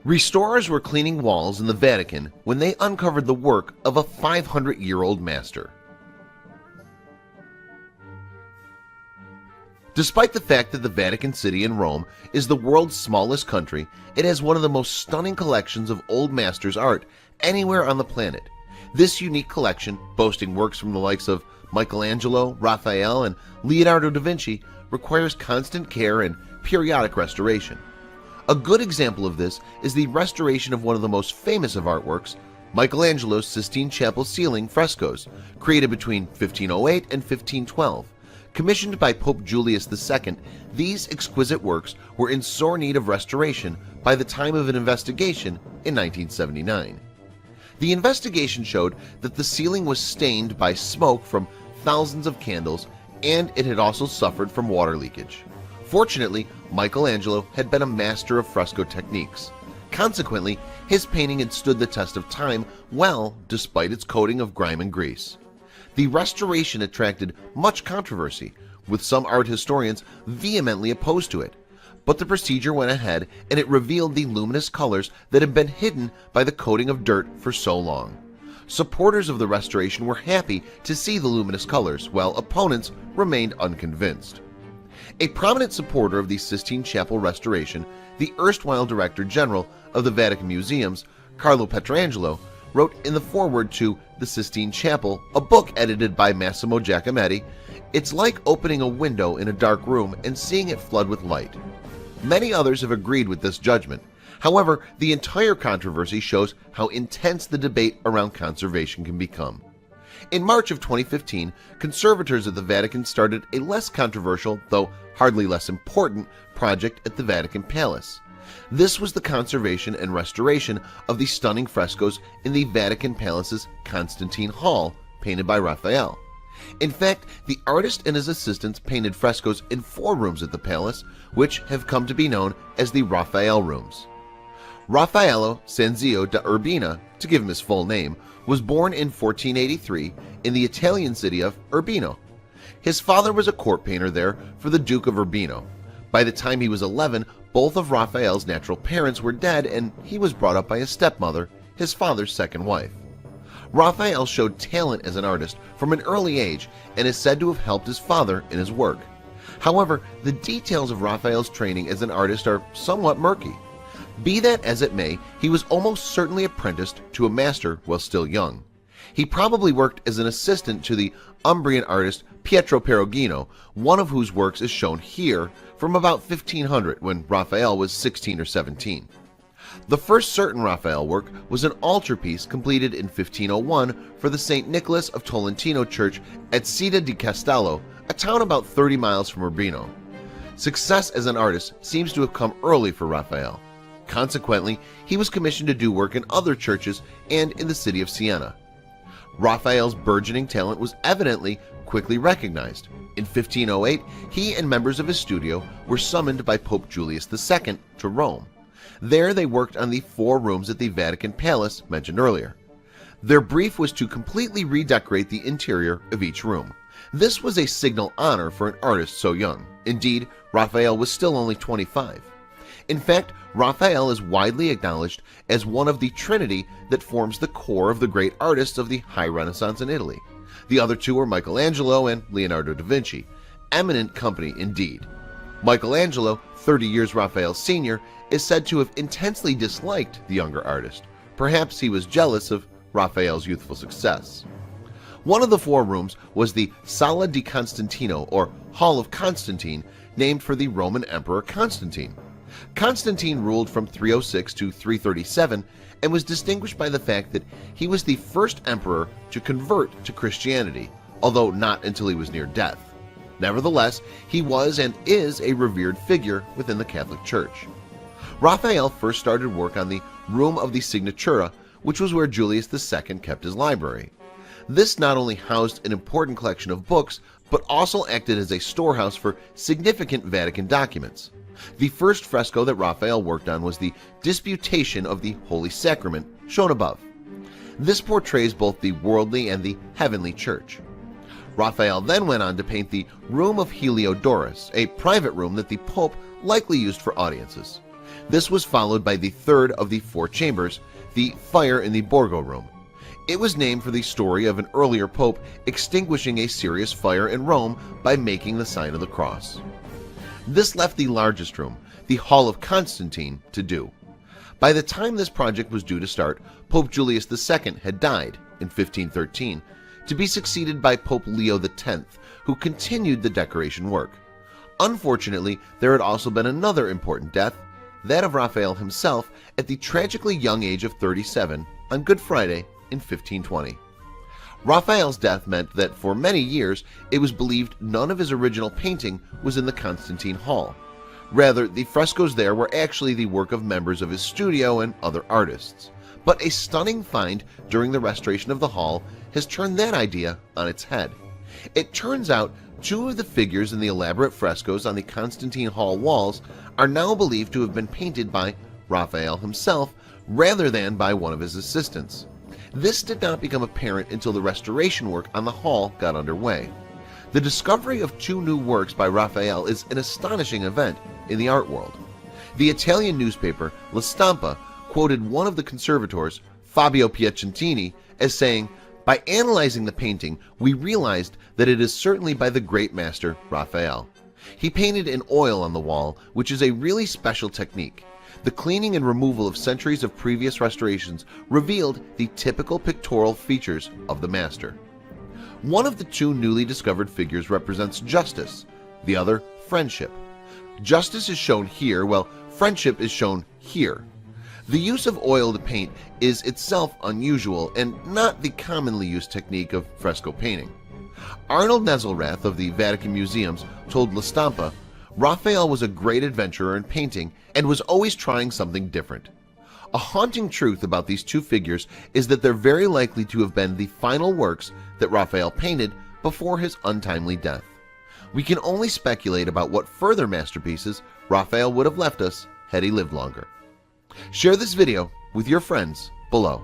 Restorers were cleaning walls in the Vatican when they uncovered the work of a 500-year-old master. Despite the fact that the Vatican City in Rome is the world's smallest country, it has one of the most stunning collections of Old Masters art anywhere on the planet. This unique collection, boasting works from the likes of Michelangelo, Raphael, and Leonardo da Vinci, requires constant care and periodic restoration. A good example of this is the restoration of one of the most famous of artworks, Michelangelo's Sistine Chapel ceiling frescoes, created between 1508 and 1512. Commissioned by Pope Julius II, these exquisite works were in sore need of restoration by the time of an investigation in 1979. The investigation showed that the ceiling was stained by smoke from thousands of candles, and it had also suffered from water leakage. Fortunately, Michelangelo had been a master of fresco techniques. Consequently, his painting had stood the test of time well despite its coating of grime and grease. The restoration attracted much controversy, with some art historians vehemently opposed to it. But the procedure went ahead and it revealed the luminous colors that had been hidden by the coating of dirt for so long. Supporters of the restoration were happy to see the luminous colors, while opponents remained unconvinced. A prominent supporter of the Sistine Chapel restoration, the erstwhile Director General of the Vatican Museums, Carlo Pietrangelo, wrote in the foreword to The Sistine Chapel, a book edited by Massimo Giacometti, "It's like opening a window in a dark room and seeing it flood with light." Many others have agreed with this judgment. However, the entire controversy shows how intense the debate around conservation can become. In March of 2015, conservators at the Vatican started a less controversial, though hardly less important, project at the Vatican Palace. This was the conservation and restoration of the stunning frescoes in the Vatican Palace's Constantine Hall, painted by Raphael. In fact, the artist and his assistants painted frescoes in 4 rooms at the palace, which have come to be known as the Raphael Rooms. Raffaello Sanzio da Urbina, to give him his full name, was born in 1483 in the Italian city of Urbino. His father was a court painter there for the Duke of Urbino. By the time he was 11, both of Raphael's natural parents were dead, and he was brought up by his stepmother, his father's second wife. Raphael showed talent as an artist from an early age and is said to have helped his father in his work. However, the details of Raphael's training as an artist are somewhat murky. Be that as it may, he was almost certainly apprenticed to a master while still young. He probably worked as an assistant to the Umbrian artist Pietro Perugino, one of whose works is shown here from about 1500, when Raphael was 16 or 17. The first certain Raphael work was an altarpiece completed in 1501 for the St. Nicholas of Tolentino church at Città di Castello, a town about 30 miles from Urbino. Success as an artist seems to have come early for Raphael. Consequently, he was commissioned to do work in other churches and in the city of Siena. Raphael's burgeoning talent was evidently quickly recognized. In 1508, he and members of his studio were summoned by Pope Julius II to Rome. There they worked on the 4 rooms at the Vatican Palace mentioned earlier. Their brief was to completely redecorate the interior of each room. This was a signal honor for an artist so young. Indeed, Raphael was still only 25. In fact, Raphael is widely acknowledged as one of the trinity that forms the core of the great artists of the High Renaissance in Italy. The other 2 are Michelangelo and Leonardo da Vinci. Eminent company indeed. Michelangelo, 30 years Raphael's senior, is said to have intensely disliked the younger artist. Perhaps he was jealous of Raphael's youthful success. One of the 4 rooms was the Sala di Constantino, or Hall of Constantine, named for the Roman Emperor Constantine. Constantine ruled from 306 to 337 and was distinguished by the fact that he was the first emperor to convert to Christianity, although not until he was near death. Nevertheless, he was and is a revered figure within the Catholic Church. Raphael first started work on the Room of the Signatura, which was where Julius II kept his library. This not only housed an important collection of books, but also acted as a storehouse for significant Vatican documents. The first fresco that Raphael worked on was the Disputation of the Holy Sacrament, shown above. This portrays both the worldly and the heavenly church. Raphael then went on to paint the Room of Heliodorus, a private room that the Pope likely used for audiences. This was followed by the third of the four chambers, the Fire in the Borgo Room. It was named for the story of an earlier pope extinguishing a serious fire in Rome by making the sign of the cross. This left the largest room, the Hall of Constantine, to do. By the time this project was due to start, Pope Julius II had died in 1513, to be succeeded by Pope Leo X, who continued the decoration work. Unfortunately, there had also been another important death, that of Raphael himself at the tragically young age of 37 on Good Friday in 1520. Raphael's death meant that for many years it was believed none of his original painting was in the Constantine Hall. Rather, the frescoes there were actually the work of members of his studio and other artists. But a stunning find during the restoration of the hall has turned that idea on its head. It turns out two of the figures in the elaborate frescoes on the Constantine Hall walls are now believed to have been painted by Raphael himself rather than by one of his assistants. This did not become apparent until the restoration work on the hall got underway. The discovery of two new works by Raphael is an astonishing event in the art world. The Italian newspaper La Stampa quoted one of the conservators, Fabio Piacentini, as saying, "By analyzing the painting, we realized that it is certainly by the great master Raphael. He painted in oil on the wall, which is a really special technique. The cleaning and removal of centuries of previous restorations revealed the typical pictorial features of the master." One of the two newly discovered figures represents justice, the other friendship. Justice is shown here, while friendship is shown here. The use of oil to paint is itself unusual and not the commonly used technique of fresco painting. Arnold Nezelrath of the Vatican Museums told La Stampa, "Raphael was a great adventurer in painting and was always trying something different." A haunting truth about these two figures is that they're very likely to have been the final works that Raphael painted before his untimely death. We can only speculate about what further masterpieces Raphael would have left us had he lived longer. Share this video with your friends below.